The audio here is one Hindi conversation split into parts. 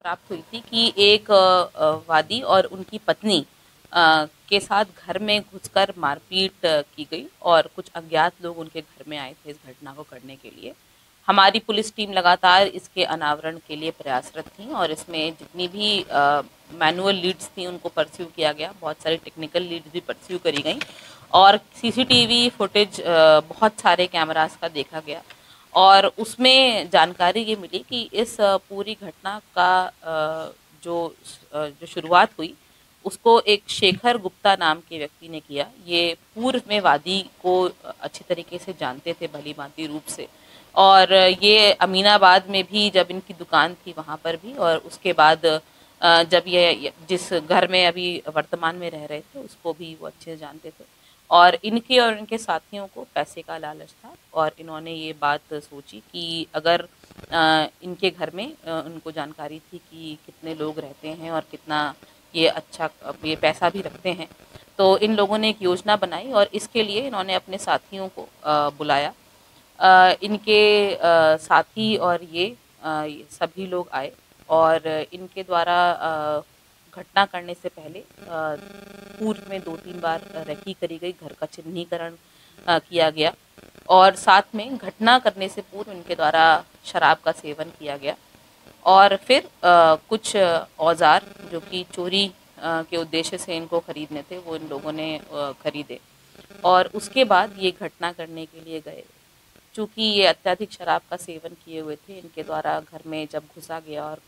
प्राप्त हुई थी कि एक वादी और उनकी पत्नी के साथ घर में घुसकर मारपीट की गई और कुछ अज्ञात लोग उनके घर में आए थे इस घटना को करने के लिए। हमारी पुलिस टीम लगातार इसके अनावरण के लिए प्रयासरत थी और इसमें जितनी भी मैनुअल लीड्स थी उनको परस्यू किया गया, बहुत सारी टेक्निकल लीड्स भी परस्यू करी गई और सीसीटीवी फुटेज बहुत सारे कैमरास का देखा गया और उसमें जानकारी ये मिली कि इस पूरी घटना का जो शुरुआत हुई उसको एक शेखर गुप्ता नाम के व्यक्ति ने किया। ये पूर्व में वादी को अच्छी तरीके से जानते थे भली-भांति रूप से और ये अमीनाबाद में भी जब इनकी दुकान थी वहाँ पर भी और उसके बाद जब ये जिस घर में अभी वर्तमान में रह रहे थे उसको भी वो अच्छे से जानते थे और इनके और इनके साथियों को पैसे का लालच था और इन्होंने ये बात सोची कि अगर इनके घर में उनको जानकारी थी कि कितने लोग रहते हैं और कितना ये पैसा भी रखते हैं, तो इन लोगों ने एक योजना बनाई और इसके लिए इन्होंने अपने साथियों को बुलाया। इनके साथी और ये सभी लोग आए और इनके द्वारा घटना करने से पहले पूर्व में 2-3 बार रेकी करी गई, घर का चिन्हीकरण किया गया और साथ में घटना करने से पूर्व इनके द्वारा शराब का सेवन किया गया और फिर कुछ औजार जो कि चोरी के उद्देश्य से इनको खरीदने थे वो इन लोगों ने खरीदे और उसके बाद ये घटना करने के लिए गए। चूँकि ये अत्यधिक शराब का सेवन किए हुए थे, इनके द्वारा घर में जब घुसा गया और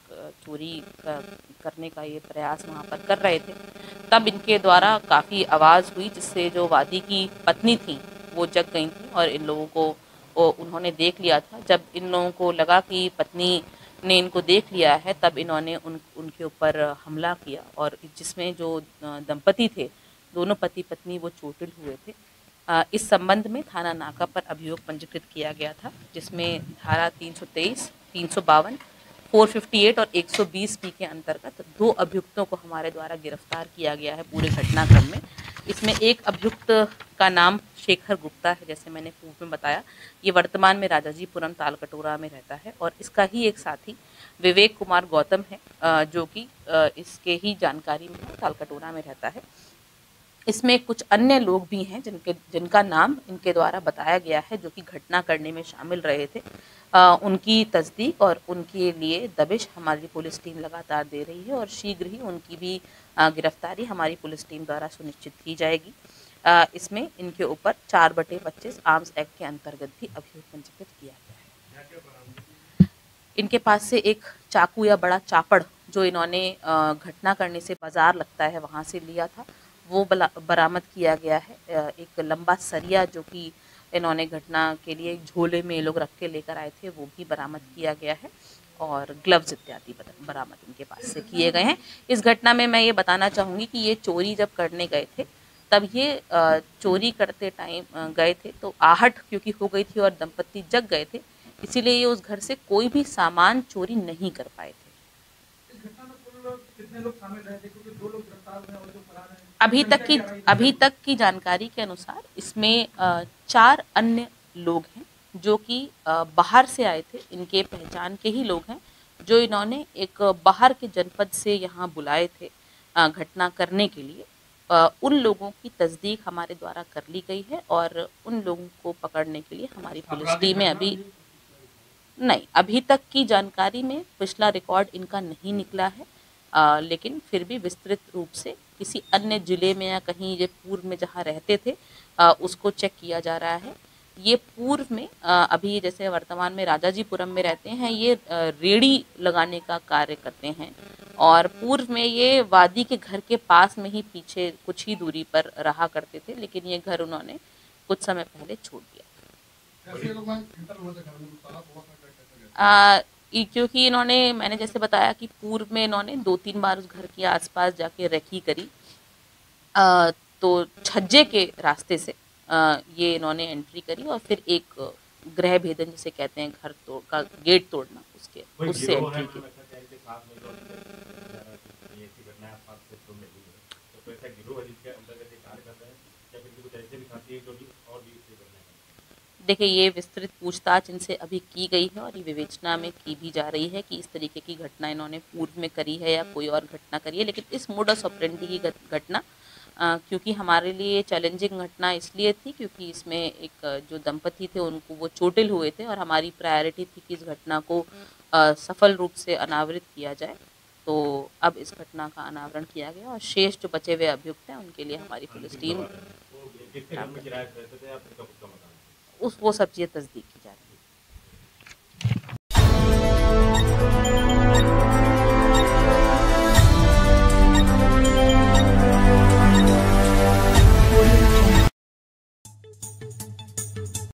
चोरी करने का ये प्रयास वहाँ पर कर रहे थे, तब इनके द्वारा काफ़ी आवाज़ हुई जिससे जो वादी की पत्नी थी वो जग गई थी और इन लोगों को उन्होंने देख लिया था। जब इन लोगों को लगा कि पत्नी ने इनको देख लिया है तब इन्होंने उनके ऊपर हमला किया और जिसमें जो दंपति थे, दोनों पति पत्नी वो चोटिल हुए थे। इस संबंध में थाना नाका पर अभियोग पंजीकृत किया गया था जिसमें धारा 323, 352, 458 और 120 बी के अंतर्गत 2 अभियुक्तों को हमारे द्वारा गिरफ्तार किया गया है पूरे घटनाक्रम में। इसमें एक अभियुक्त का नाम शेखर गुप्ता है, जैसे मैंने पूर्व में बताया। ये वर्तमान में राजाजीपुरम तालकटोरा में रहता है और इसका ही एक साथी विवेक कुमार गौतम है जो कि इसके ही जानकारी में तालकटोरा में रहता है। इसमें कुछ अन्य लोग भी हैं जिनका नाम इनके द्वारा बताया गया है जो कि घटना करने में शामिल रहे थे। उनकी तस्दीक और उनके लिए दबिश हमारी पुलिस टीम लगातार दे रही है और शीघ्र ही उनकी भी गिरफ्तारी हमारी पुलिस टीम द्वारा सुनिश्चित की जाएगी। इसमें इनके ऊपर 4/25 आर्म्स एक्ट के अंतर्गत भी अभियोग पंजीकृत किया गया है। इनके पास से एक चाकू या बड़ा चापड़ जो इन्होंने घटना करने से बाजार लगता है वहाँ से लिया था वो बरामद किया गया है। एक लंबा सरिया जो कि इन्होंने घटना के लिए एक झोले में ये लोग रख के लेकर आए थे वो भी बरामद किया गया है और ग्लव्स इत्यादि बरामद इनके पास से किए गए हैं। इस घटना में मैं ये बताना चाहूँगी कि ये चोरी जब करने गए थे तब ये चोरी करते टाइम गए थे तो आहट क्योंकि हो गई थी और दंपत्ति जग गए थे, इसीलिए ये उस घर से कोई भी सामान चोरी नहीं कर पाए थे। कितने लोग शामिल रहे थे क्योंकि 2 लोग गिरफ्तार हुए और जो फरार हैं अभी तक की जानकारी के अनुसार इसमें 4 अन्य लोग हैं जो कि बाहर से आए थे, इनके पहचान के ही लोग हैं जो इन्होंने एक बाहर के जनपद से यहाँ बुलाए थे घटना करने के लिए। उन लोगों की तस्दीक हमारे द्वारा कर ली गई है और उन लोगों को पकड़ने के लिए हमारी पुलिस टीमें अभी तक की जानकारी में पिछला रिकॉर्ड इनका नहीं निकला है, लेकिन फिर भी विस्तृत रूप से किसी अन्य ज़िले में या कहीं ये पूर्व में जहाँ रहते थे उसको चेक किया जा रहा है। ये पूर्व में अभी जैसे वर्तमान में राजाजीपुरम में रहते हैं, ये रेड़ी लगाने का कार्य करते हैं और पूर्व में ये वादी के घर के पास में ही पीछे कुछ ही दूरी पर रहा करते थे, लेकिन ये घर उन्होंने कुछ समय पहले छोड़ दिया। क्योंकि इन्होंने मैंने जैसे बताया कि पूर्व में इन्होंने 2-3 बार उस घर के आसपास जाके रेकी करी, तो छज्जे के रास्ते से ये इन्होंने एंट्री करी और फिर एक गृह भेदन जिसे कहते हैं घर तोड़ का गेट तोड़ना उससे एंट्री की। देखिए, ये विस्तृत पूछताछ इनसे अभी की गई है और ये विवेचना में की भी जा रही है कि इस तरीके की घटना इन्होंने पूर्व में करी है या कोई और घटना करी है। लेकिन इस मोडस ऑपरेंडी की घटना क्योंकि हमारे लिए चैलेंजिंग घटना इसलिए थी क्योंकि इसमें एक जो दंपति थे उनको वो चोटिल हुए थे और हमारी प्रायोरिटी थी कि इस घटना को सफल रूप से अनावृत किया जाए। तो अब इस घटना का अनावरण किया गया और शेष जो बचे हुए अभियुक्त हैं उनके लिए हमारी पुलिस टीम वो किसके घर में किराए पे रहते थे या फिर कब उसका मकान? उस वो सब चीज़ें तस्दीक की